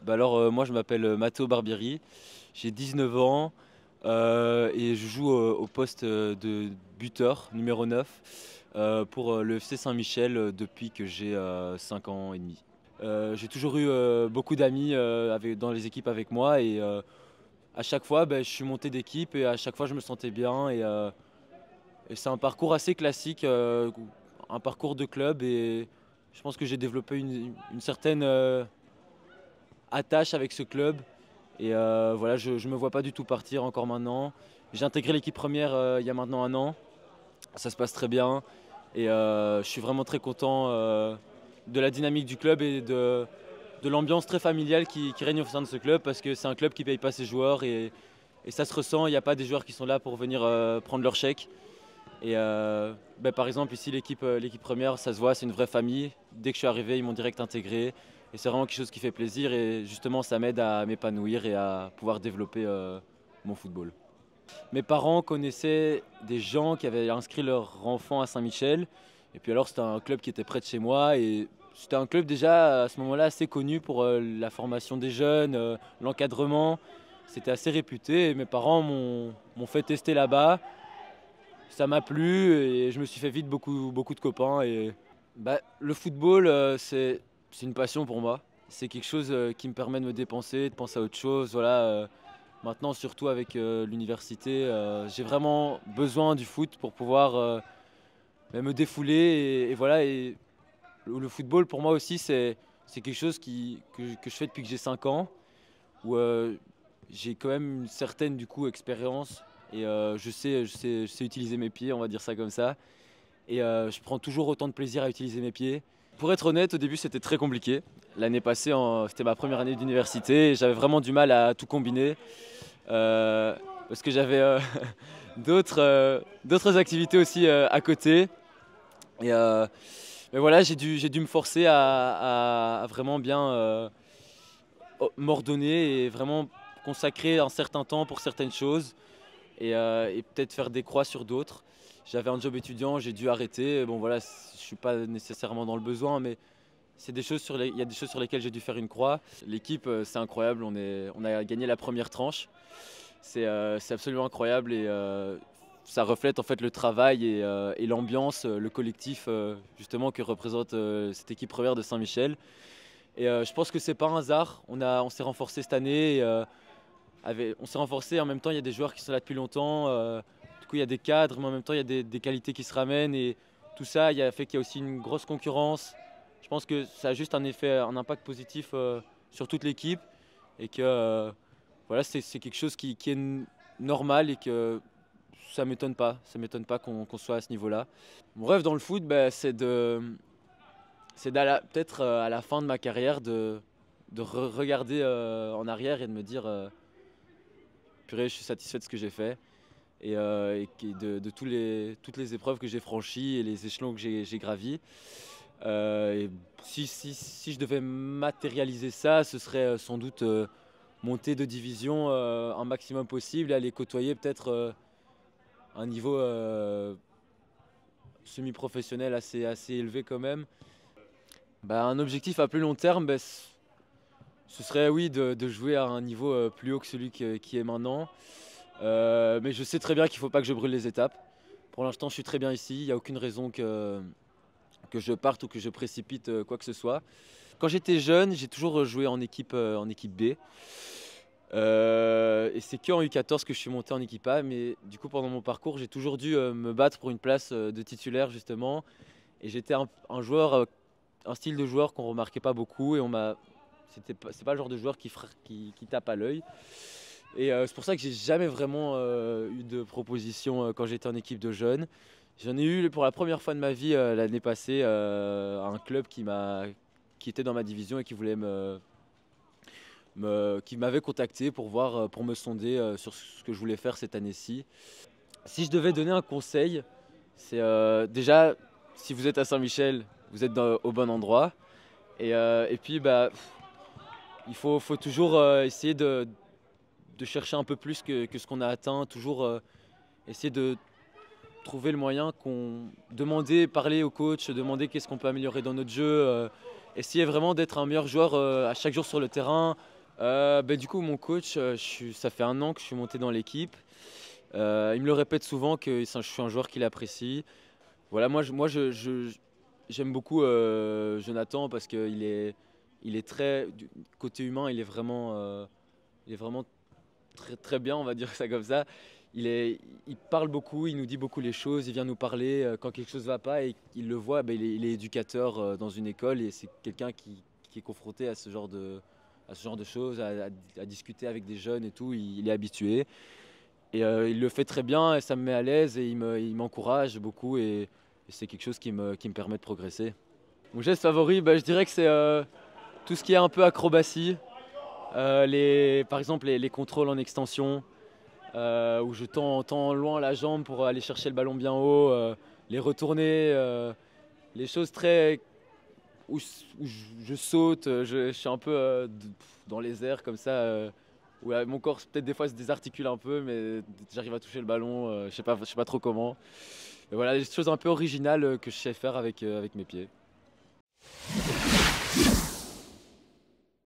Moi je m'appelle Matteo Barbieri, j'ai 19 ans et je joue au poste de buteur numéro 9 pour le FC Saint-Michel depuis que j'ai 5 ans et demi. J'ai toujours eu beaucoup d'amis dans les équipes avec moi et à chaque fois je suis monté d'équipe et à chaque fois je me sentais bien et c'est un parcours assez classique, un parcours de club et je pense que j'ai développé une certaine attache avec ce club. Et voilà, je ne me vois pas du tout partir encore maintenant. J'ai intégré l'équipe première il y a maintenant un an. Ça se passe très bien. Et je suis vraiment très content de la dynamique du club et de l'ambiance très familiale qui règne au sein de ce club parce que c'est un club qui ne paye pas ses joueurs et ça se ressent. Il n'y a pas des joueurs qui sont là pour venir prendre leur chèque. Et par exemple, ici, l'équipe première, ça se voit, c'est une vraie famille. Dès que je suis arrivé, ils m'ont direct intégré. Et c'est vraiment quelque chose qui fait plaisir. Et justement, ça m'aide à m'épanouir et à pouvoir développer mon football. Mes parents connaissaient des gens qui avaient inscrit leur enfant à Saint-Michel. Et puis alors, c'était un club qui était près de chez moi. Et c'était un club déjà, à ce moment-là, assez connu pour la formation des jeunes, l'encadrement. C'était assez réputé. Et mes parents m'ont fait tester là-bas. Ça m'a plu et je me suis fait vite beaucoup de copains. Le football, c'est une passion pour moi. C'est quelque chose qui me permet de me dépenser, de penser à autre chose. Voilà, maintenant, surtout avec l'université, j'ai vraiment besoin du foot pour pouvoir me défouler. Et le football, pour moi aussi, c'est quelque chose que je fais depuis que j'ai 5 ans, où j'ai quand même une certaine expérience et je sais utiliser mes pieds, on va dire ça comme ça. Et je prends toujours autant de plaisir à utiliser mes pieds. Pour être honnête, au début c'était très compliqué. L'année passée, c'était ma première année d'université et j'avais vraiment du mal à tout combiner parce que j'avais d'autres activités aussi à côté. Et, mais voilà, j'ai dû me forcer à vraiment bien m'ordonner et vraiment consacrer un certain temps pour certaines choses et peut-être faire des croix sur d'autres. J'avais un job étudiant, j'ai dû arrêter. Bon voilà, je suis pas nécessairement dans le besoin, mais il y a des choses sur lesquelles j'ai dû faire une croix. L'équipe, c'est incroyable. On a gagné la première tranche. C'est absolument incroyable et ça reflète en fait le travail et l'ambiance, le collectif justement que représente cette équipe première de Saint-Michel. Et je pense que c'est pas un hasard. On s'est renforcé cette année. On s'est renforcé. En même temps, il y a des joueurs qui sont là depuis longtemps. Du coup, il y a des cadres, mais en même temps, il y a des qualités qui se ramènent. Et tout ça, il y a fait qu'il y a aussi une grosse concurrence. Je pense que ça a juste un impact positif sur toute l'équipe. Et que voilà, c'est quelque chose qui est normal et que ça m'étonne pas. Ça m'étonne pas qu'on soit à ce niveau-là. Mon rêve dans le foot, c'est peut-être à la fin de ma carrière de regarder en arrière et de me dire purée, je suis satisfait de ce que j'ai fait de toutes les épreuves que j'ai franchies et les échelons que j'ai gravis. Et si je devais matérialiser ça, ce serait sans doute monter de division un maximum possible et aller côtoyer peut-être un niveau semi-professionnel assez élevé quand même. Un objectif à plus long terme, ce serait oui de jouer à un niveau plus haut que celui qui est maintenant. Mais je sais très bien qu'il ne faut pas que je brûle les étapes. Pour l'instant, je suis très bien ici. Il n'y a aucune raison que je parte ou que je précipite quoi que ce soit. Quand j'étais jeune, j'ai toujours joué en équipe B. Et c'est qu'en U14 que je suis monté en équipe A. Mais du coup, pendant mon parcours, j'ai toujours dû me battre pour une place de titulaire, justement. Et j'étais un joueur, un style de joueur qu'on remarquait pas beaucoup. C'est pas le genre de joueur qui tape à l'œil. Et c'est pour ça que j'ai jamais vraiment eu de proposition quand j'étais en équipe de jeunes. J'en ai eu pour la première fois de ma vie l'année passée un club qui était dans ma division et qui voulait qui m'avait contacté pour voir, pour me sonder sur ce que je voulais faire cette année-ci. Si je devais donner un conseil, c'est déjà si vous êtes à Saint-Michel, vous êtes au bon endroit. Et puis il faut toujours essayer de chercher un peu plus que ce qu'on a atteint, toujours essayer de trouver le moyen demander, parler au coach, demander qu'est-ce qu'on peut améliorer dans notre jeu, essayer vraiment d'être un meilleur joueur à chaque jour sur le terrain, Du coup, mon coach, ça fait 1 an que je suis monté dans l'équipe. Il me le répète souvent que je suis un joueur qu'il apprécie. Voilà, j'aime beaucoup Jonathan parce il est très, du côté humain, il est vraiment très, très bien, on va dire ça comme ça. Il parle beaucoup, il nous dit beaucoup les choses, il vient nous parler quand quelque chose ne va pas et il le voit, il est éducateur dans une école et c'est quelqu'un qui est confronté à ce genre de choses, à discuter avec des jeunes et tout, il est habitué. Et il le fait très bien et ça me met à l'aise et il m'encourage beaucoup et c'est quelque chose qui me permet de progresser. Mon geste favori, je dirais que c'est tout ce qui est un peu acrobatie. Par exemple les contrôles en extension, où je tends loin la jambe pour aller chercher le ballon bien haut, les retourner, les choses très où, je saute, je suis un peu dans les airs comme ça, où mon corps peut-être des fois se désarticule un peu, mais j'arrive à toucher le ballon, je sais pas trop comment. Et voilà, des choses un peu originales que je sais faire avec mes pieds.